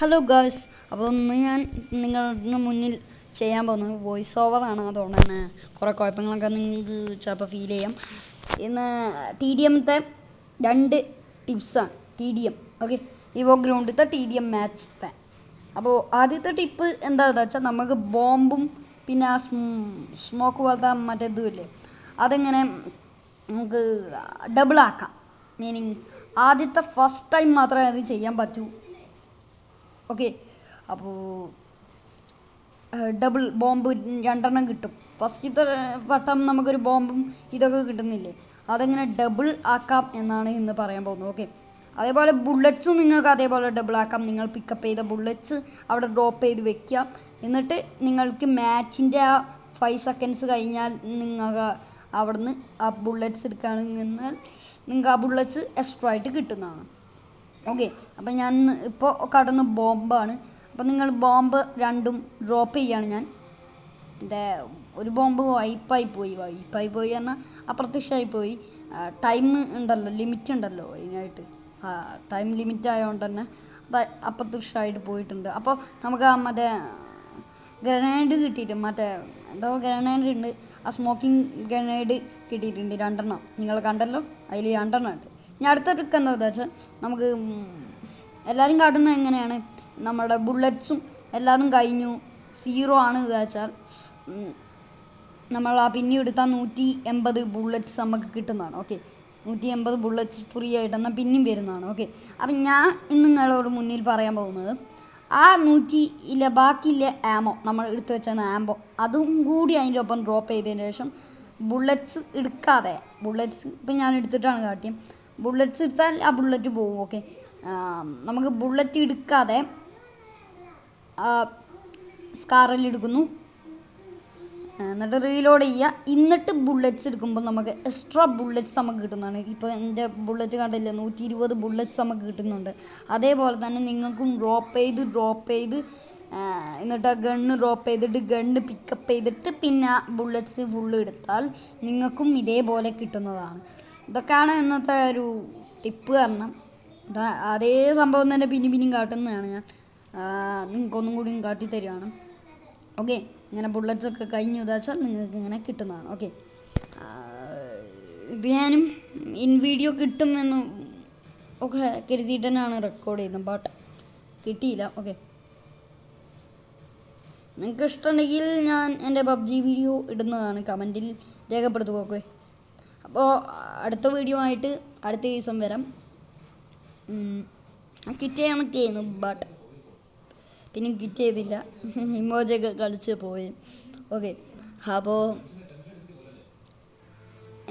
Hello guys, അപ്പോൾ ഇന്ന് ഞാൻ നിങ്ങളുടെ മുന്നിൽ ചെയ്യാൻ പോകുന്നത് വോയിസ് ഓവറാണ്. അതുകൊണ്ട് തന്നെ കുറേ കുഴപ്പങ്ങളൊക്കെ നിങ്ങൾക്ക് ചിലപ്പോൾ ഫീൽ ചെയ്യാം. ഇന്ന് TDMത്തെ 2 ടിപ്സാണ്. TDM ഓക്കെ, ഇവോഗ്രൗണ്ടിലത്തെ TDM മാച്ചത്തെ. അപ്പോൾ ആദ്യത്തെ ടിപ്പ് എന്താണെന്ന് വെച്ചാൽ നമുക്ക് ബോംബും പിന്നെ ആ സ്മോക്ക് പോലത്തെ മറ്റേതും ഇല്ലേ, അതെങ്ങനെ നമുക്ക് ഡബിൾ ആക്കാം. മീനിങ് ആദ്യത്തെ ഫസ്റ്റ് ടൈം മാത്രമേ അത് ചെയ്യാൻ പറ്റൂ. ഓക്കെ, അപ്പോൾ ഡബിൾ ബോംബ് 2 കിട്ടും. ഫസ്റ്റത്തെ വട്ടം നമുക്കൊരു ബോംബും ഇതൊക്കെ കിട്ടുന്നില്ലേ, അതെങ്ങനെ ഡബിൾ ആക്കാം എന്നാണ് ഇന്ന് പറയാൻ പോകുന്നത്. ഓക്കെ, അതേപോലെ ബുള്ളറ്റ്സും നിങ്ങൾക്ക് അതേപോലെ ഡബിൾ ആക്കാം. നിങ്ങൾ പിക്കപ്പ് ചെയ്ത ബുള്ളറ്റ്സ് അവിടെ ഡ്രോപ്പ് ചെയ്ത് വെക്കാം. എന്നിട്ട് നിങ്ങൾക്ക് മാച്ചിൻ്റെ ആ 5 സെക്കൻഡ്സ് കഴിഞ്ഞാൽ നിങ്ങൾക്ക് അവിടുന്ന് ആ ബുള്ളറ്റ്സ് എടുക്കുകയാണെങ്കിൽ നിങ്ങൾക്ക് ആ ബുള്ളറ്റ്സ് എക്സ്ട്രാ ആയിട്ട് കിട്ടുന്നതാണ്. ഓക്കെ, അപ്പം ഞാൻ ഇപ്പോൾ കടന്ന് ബോംബാണ്. അപ്പം നിങ്ങൾ ബോംബ് 2ഉം ഡ്രോപ്പ് ചെയ്യാണ്. ഞാൻ എൻ്റെ ഒരു ബോംബ് വൈപ്പായി പോയി പറഞ്ഞാൽ അപ്രത്യക്ഷമായി പോയി. ടൈം ഉണ്ടല്ലോ, ലിമിറ്റ് ഉണ്ടല്ലോ അതിനായിട്ട്. ടൈം ലിമിറ്റ് ആയതുകൊണ്ട് തന്നെ അത് അപ്രത്യക്ഷമായിട്ട് പോയിട്ടുണ്ട്. അപ്പോൾ നമുക്ക് ആ മറ്റേ ഗ്രനേഡ് കിട്ടിയിട്ട്, മറ്റേ എന്തോ ഗ്രനേഡ് ഉണ്ട്, ആ സ്മോക്കിംഗ് ഗ്രനേഡ് കിട്ടിയിട്ടുണ്ട് 2 നിങ്ങൾ കണ്ടല്ലോ, അതിൽ 2 ഉണ്ട്. ഇനി അടുത്ത ട്രിക്ക് എന്താണെന്ന് വെച്ചാൽ, നമുക്ക് എല്ലാവരും കാട്ടുന്നത് എങ്ങനെയാണ്, നമ്മുടെ ബുള്ളറ്റ്സും എല്ലാതും കഴിഞ്ഞു 0 ആണ് വെച്ചാൽ നമ്മൾ ആ പിന്നെ എടുത്താൽ 180 ബുള്ളറ്റ്സ് നമുക്ക് കിട്ടുന്നതാണ്. ഓക്കെ, 180 ബുള്ളറ്റ്സ് ഫ്രീ ആയിട്ട് എന്നാൽ പിന്നെയും വരുന്നതാണ്. ഓക്കെ, അപ്പം ഞാൻ ഇന്ന് നിങ്ങളോട് മുന്നിൽ പറയാൻ പോകുന്നത് ആ 100 ബാക്കിയില്ല ആമോ, നമ്മൾ എടുത്തു വെച്ചാൽ ആംബോ, അതും കൂടി അതിൻ്റെ ഒപ്പം ഡ്രോപ്പ് ചെയ്തതിന് ശേഷം ബുള്ളറ്റ്സ് എടുക്കാതെ, ബുള്ളറ്റ്സ് ഇപ്പം ഞാൻ എടുത്തിട്ടാണ് കാട്ടിയത്, ബുള്ളറ്റ്സ് എടുത്താൽ ആ ബുള്ളറ്റ് പോകും. ഓക്കെ, നമുക്ക് ബുള്ളറ്റ് എടുക്കാതെ സ്കാറിൽ എടുക്കുന്നു, എന്നിട്ട് റീലോഡ് ചെയ്യുക. എന്നിട്ട് ബുള്ളറ്റ്സ് എടുക്കുമ്പോൾ നമുക്ക് എക്സ്ട്രാ ബുള്ളറ്റ്സ് നമുക്ക് കിട്ടുന്നതാണ്. ഇപ്പോൾ എൻ്റെ ബുള്ളറ്റ് കണ്ടില്ല, 120 ബുള്ളറ്റ്സ് നമുക്ക് കിട്ടുന്നുണ്ട്. അതേപോലെ തന്നെ നിങ്ങൾക്കും ഡ്രോപ്പ് ചെയ്ത് എന്നിട്ട് ആ ഗണ്ണ് ഡ്രോപ്പ് ചെയ്തിട്ട് ഗണ്ണ് പിക്കപ്പ് ചെയ്തിട്ട് പിന്നെ ബുള്ളറ്റ്സ് ഫുള്ള് എടുത്താൽ നിങ്ങൾക്കും ഇതേപോലെ കിട്ടുന്നതാണ്. ഇതൊക്കെയാണ് ഇന്നത്തെ ഒരു ടിപ്പ്. കാരണം അതേ സംഭവം തന്നെ പിന്നെയും കാട്ടുന്നതാണ് ഞാൻ. നിങ്ങൾക്കൊന്നും കൂടി കാട്ടിത്തരുവാണ്. ഓക്കെ, ഇങ്ങനെ ബുള്ളറ്റ്സ് ഒക്കെ കഴിഞ്ഞു വെച്ചാൽ നിങ്ങൾക്ക് ഇങ്ങനെ കിട്ടുന്നതാണ്. ഓക്കെ, ഇത് ഞാനും ഇൻ വീഡിയോ കിട്ടുമെന്ന് ഒക്കെ കരുതിയിട്ട് തന്നെയാണ് റെക്കോർഡ് ചെയ്യുന്നത്, ബട്ട് കിട്ടിയില്ല. ഓക്കെ, നിങ്ങൾക്ക് ഇഷ്ടമുണ്ടെങ്കിൽ ഞാൻ എൻ്റെ PUBG വീഡിയോ ഇടുന്നതാണ്, കമൻറ്റിൽ രേഖപ്പെടുത്തുക. ഓക്കെ, അപ്പോൾ അടുത്ത വീഡിയോ ആയിട്ട് അടുത്ത ദിവസം വരാം. ക്വിറ്റ് ചെയ്യാൻ പറ്റിയായിരുന്നു, ബട്ട് പിന്നെ ക്വിറ്റ് ചെയ്തില്ല, ഇമോജൊക്കെ കളിച്ച് പോയി. ഓക്കെ, അപ്പോൾ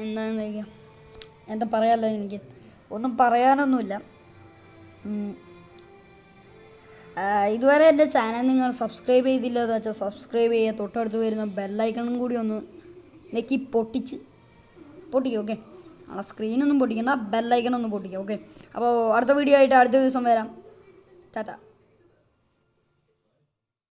എന്താ പറയാമല്ലോ, എനിക്ക് ഒന്നും പറയാനൊന്നുമില്ല. ഇതുവരെ എൻ്റെ ചാനൽ നിങ്ങൾ സബ്സ്ക്രൈബ് ചെയ്തില്ല എന്ന് വെച്ചാൽ സബ്സ്ക്രൈബ് ചെയ്യുക. തൊട്ടടുത്ത് വരുന്ന ബെല്ലൈക്കണും കൂടി ഒന്ന് നെക്കി പൊട്ടിക്കുക. ഓക്കെ, ആ സ്ക്രീനൊന്നും പൊട്ടിക്കണ്ട, ബെല്ലൈക്കണൊന്നും പൊട്ടിക്കുക. ഓക്കെ, അപ്പോൾ അടുത്ത വീഡിയോ ആയിട്ട് അടുത്ത ദിവസം വരാം. ടാറ്റ.